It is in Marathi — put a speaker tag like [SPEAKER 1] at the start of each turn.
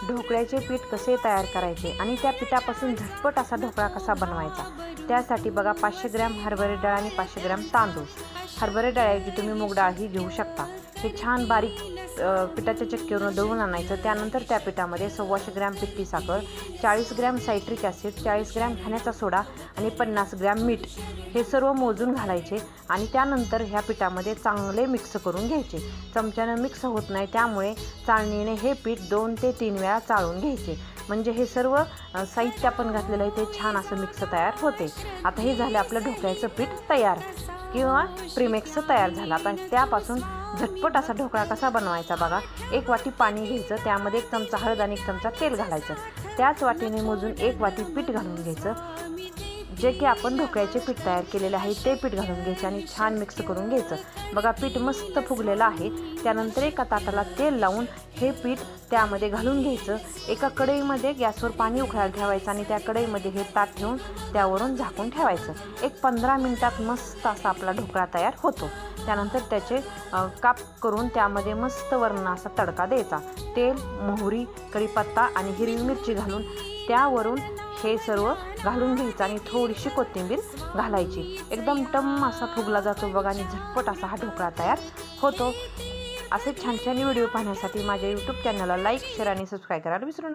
[SPEAKER 1] ढोकळ्याचे पीठ कसे तयार करायचे आणि त्या पिठापासून झटपट असा ढोकळा कसा बनवायचा। त्यासाठी बघा 500 ग्रॅम हरभरा डाळ आणि 500 ग्रॅम तांदूळ। हरभरा डाळऐवजी तुम्ही मूग डाळ ही घेऊ शकता। हे छान बारीक पिठाच्या चक्कीवरून दळून आणायचं। त्यानंतर त्या पिठामध्ये 125 ग्रॅम पिठी साखर, 40 ग्रॅम सायट्रिक ॲसिड, 40 ग्रॅम खाण्याचा सोडा आणि 50 ग्रॅम मीठ हे सर्व मोजून घालायचे आणि त्यानंतर ह्या पिठामध्ये चांगले मिक्स करून घ्यायचे। चमच्यानं मिक्स होत नाही, त्यामुळे चाळणीने हे पीठ 2 ते 3 वेळा चाळून घ्यायचे। म्हणजे हे सर्व साहित्य आपण घातलेलं आहे ते छान असं मिक्स तयार होते। आता हे झालं आपलं ढोकळ्याचं पीठ तयार किंवा प्रीमिक्स तयार झालं। आता त्यापासून झटपट असा ढोकळा कसा बनवायचा बघा। 1 वाटी पाणी घ्यायचं, त्यामध्ये 1 चमचा हळद आणि 1 चमचा तेल घालायचं। त्याच वाटीने मोजून 1 वाटी पीठ घालून घ्यायचं। जे की आपण ढोकळ्याचे पीठ तयार केलेले आहे ते पीठ घालून घ्यायचे आणि छान मिक्स करून घ्यायचं। बघा पीठ मस्त फुगलेलं आहे। त्यानंतर एका ताटाला तेल लावून हे पीठ त्यामध्ये घालून घ्यायचं। एका कढईमध्ये गॅसवर पाणी उकळायला ठेवायचं आणि त्या कढईमध्ये हे ताट ठेवून त्यावरून झाकून ठेवायचं। एक 15 मिनिटात मस्त असा आपला ढोकळा तयार होतो। त्यानंतर त्याचे काप करून त्यामध्ये मस्त वरण असा तडका द्यायचा। तेल, मोहरी, कढीपत्ता आणि हिरवी मिरची घालून त्यावरून हे सर्व घालून घ्यायचं आणि थोडीशी कोथिंबीर घालायची। एकदम टम्म असा फुगला जातो बघा आणि झटपट असा हा ढोकळा तयार होतो। असे छान छान व्हिडिओ पाहण्यासाठी माझ्या यूट्यूब चॅनलला लाईक, शेअर आणि सबस्क्राईब करायला विसरू नका।